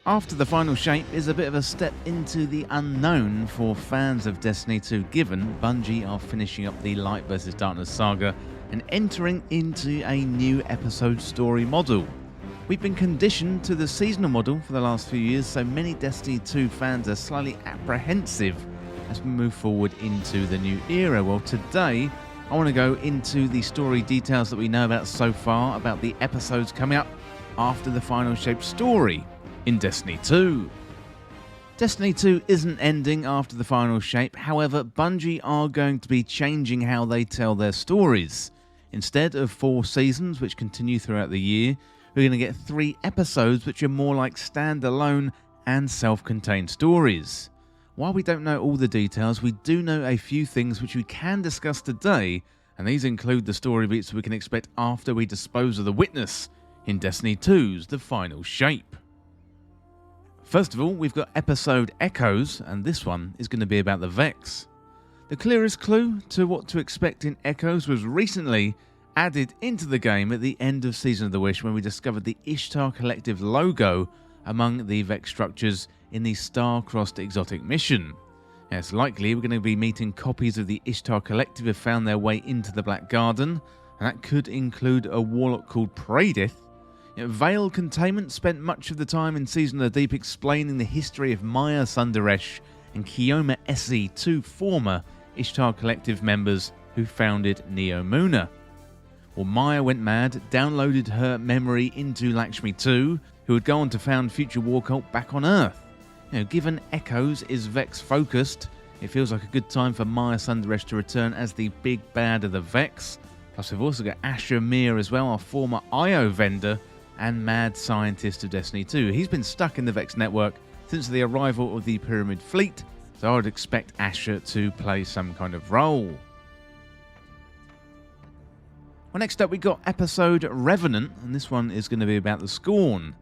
After the Final Shape is a bit of a step into the unknown for fans of Destiny 2, given Bungie are finishing up the Light vs Darkness saga and entering into a new episode story model. We've been conditioned to the seasonal model for the last few years, so many Destiny 2 fans are slightly apprehensive as we move forward into the new era. Well, today I want to go into the story details that we know about so far, about the episodes coming up after the Final Shape story in Destiny 2. Destiny 2 isn't ending after the Final Shape, however, Bungie are going to be changing how they tell their stories. Instead of 4 seasons, which continue throughout the year, we're going to get 3 episodes which are more like standalone and self-contained stories. While we don't know all the details, we do know a few things which we can discuss today, and these include the story beats we can expect after we dispose of the Witness in Destiny 2's The Final Shape. First of all, we've got episode Echoes, and this one is going to be about the Vex. The clearest clue to what to expect in Echoes was recently added into the game at the end of Season of the Wish when we discovered the Ishtar Collective logo among the Vex structures in the star-crossed exotic mission. Now, it's likely we're going to be meeting copies of the Ishtar Collective who found their way into the Black Garden, and that could include a warlock called Praedith. Veil Containment spent much of the time in Season of the Deep explaining the history of Maya Sundaresh and Kioma Essie, 2 former Ishtar Collective members who founded Neo Muna. Well, Maya went mad, downloaded her memory into Lakshmi 2, who would go on to found future war cult back on Earth. Given Echoes is Vex focused, it feels like a good time for Maya Sundaresh to return as the big bad of the Vex. Plus we've also got Asher Mir as well, our former IO vendor and mad scientist of Destiny 2. He's been stuck in the Vex network since the arrival of the Pyramid Fleet, so I would expect Asher to play some kind of role. Well, next up we got episode Revenant, and this one is going to be about the Scorn.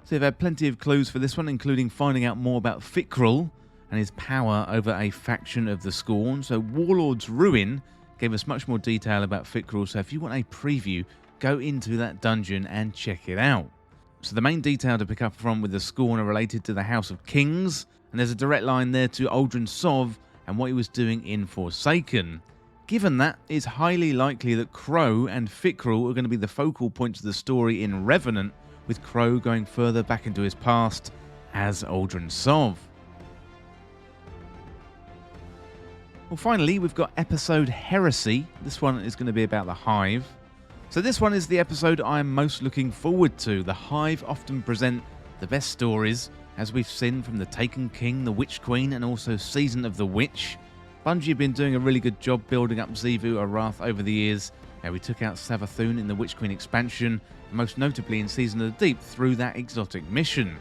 So we've had plenty of clues for this one, including finding out more about Fikrul and his power over a faction of the Scorn. So Warlord's Ruin gave us much more detail about Fikrul, so if you want a preview, go into that dungeon and check it out. So the main detail to pick up from with the Scorn are related to the House of Kings, and there's a direct line there to Uldren Sov and what he was doing in Forsaken. Given that, it's highly likely that Crow and Fikrul are going to be the focal points of the story in Revenant, with Crow going further back into his past as Uldren Sov. Well, finally, we've got episode Heresy. This one is going to be about the Hive. So this one is the episode I'm most looking forward to. The Hive often present the best stories, as we've seen from the Taken King, the Witch Queen, and also Season of the Witch. Bungie have been doing a really good job building up Xivu Arath over the years. We took out Savathun in the Witch Queen expansion, and most notably in Season of the Deep through that exotic mission.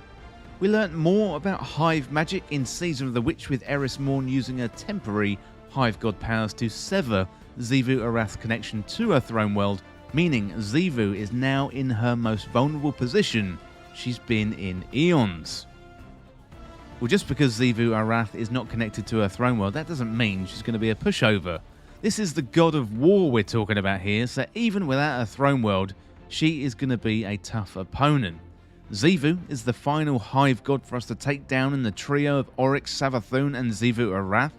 We learnt more about Hive magic in Season of the Witch, with Eris Morn using her temporary Hive god powers to sever Xivu Arath's connection to her throne world, meaning Xivu is now in her most vulnerable position she's been in eons. Well, just because Xivu Arath is not connected to her throne world, that doesn't mean she's going to be a pushover. This is the god of war we're talking about here, so even without her throne world, she is going to be a tough opponent. Xivu is the final Hive god for us to take down in the trio of Oryx, Savathun and Xivu Arath,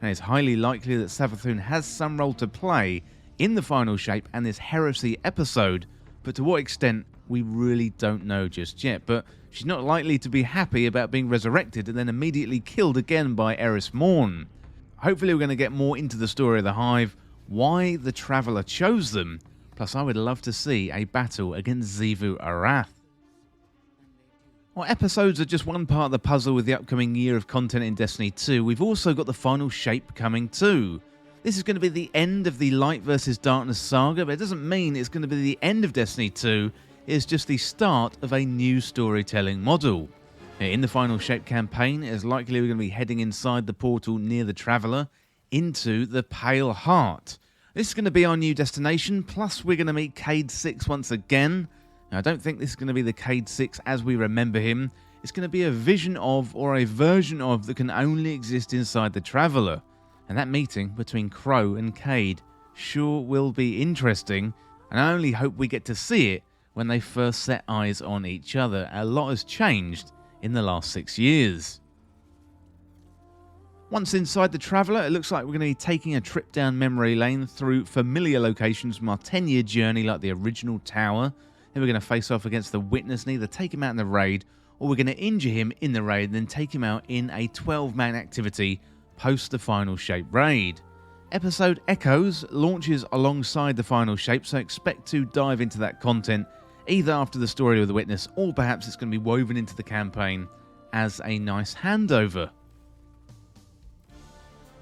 and it's highly likely that Savathun has some role to play in the Final Shape and this Heresy episode, but to what extent we really don't know just yet. But she's not likely to be happy about being resurrected and then immediately killed again by Eris Morn. Hopefully we're going to get more into the story of the Hive, why the Traveller chose them, plus I would love to see a battle against Xivu Arath. Well, episodes are just one part of the puzzle with the upcoming year of content in Destiny 2. We've also got the Final Shape coming too. This is going to be the end of the Light vs Darkness saga, but it doesn't mean it's going to be the end of Destiny 2. It's just the start of a new storytelling model. In the Final Shape campaign, it is likely we're going to be heading inside the portal near the Traveller into the Pale Heart. This is going to be our new destination, plus we're going to meet Cayde 6 once again. Now, I don't think this is going to be the Cayde 6 as we remember him. It's going to be a vision of, or a version of, that can only exist inside the Traveller. And that meeting between Crow and Cayde sure will be interesting, and I only hope we get to see it when they first set eyes on each other. A lot has changed in the last 6 years. Once inside the Traveller, it looks like we're going to be taking a trip down memory lane through familiar locations from our 10-year journey like the original tower. Then we're going to face off against the Witness and either take him out in the raid, or we're going to injure him in the raid and then take him out in a 12-man activity post the Final Shape raid. Episode Echoes launches alongside the Final Shape, so expect to dive into that content either after the story of the Witness, or perhaps it's going to be woven into the campaign as a nice handover.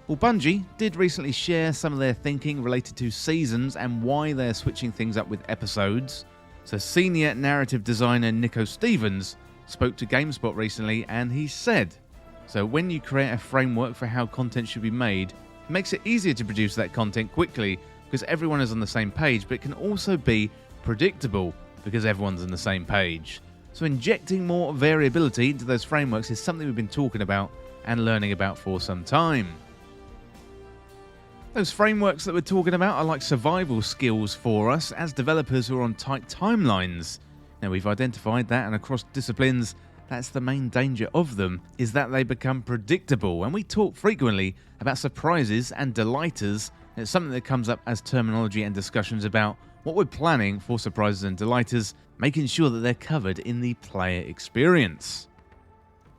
Well, Bungie did recently share some of their thinking related to seasons and why they're switching things up with episodes. So senior narrative designer Nico Stevens spoke to GameSpot recently and he said, so when you create a framework for how content should be made, it makes it easier to produce that content quickly because everyone is on the same page, but it can also be predictable because everyone's on the same page. So injecting more variability into those frameworks is something we've been talking about and learning about for some time. Those frameworks that we're talking about are like survival skills for us as developers who are on tight timelines. Now we've identified that, and across disciplines, that's the main danger of them, is that they become predictable, and we talk frequently about surprises and delighters. It's something that comes up as terminology and discussions about what we're planning for surprises and delighters, making sure that they're covered in the player experience.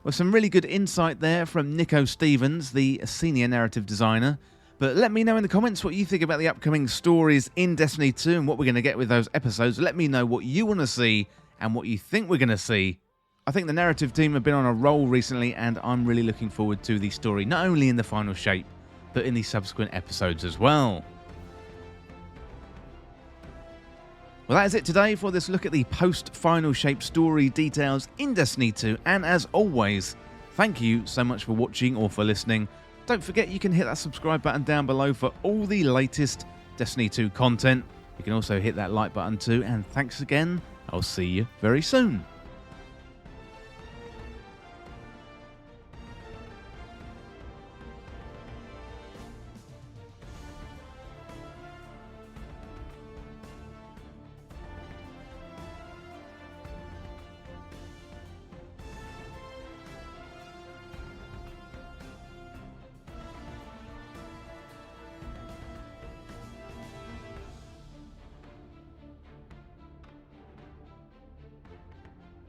Well, some really good insight there from Nico Stevens, the senior narrative designer. But let me know in the comments what you think about the upcoming stories in Destiny 2 and what we're going to get with those episodes. Let me know what you want to see and what you think we're going to see. I think the narrative team have been on a roll recently, and I'm really looking forward to the story, not only in the Final Shape, but in the subsequent episodes as well. Well, that is it today for this look at the post-Final Shape story details in Destiny 2. And as always, thank you so much for watching or for listening. Don't forget you can hit that subscribe button down below for all the latest Destiny 2 content. You can also hit that like button too, and thanks again. I'll see you very soon.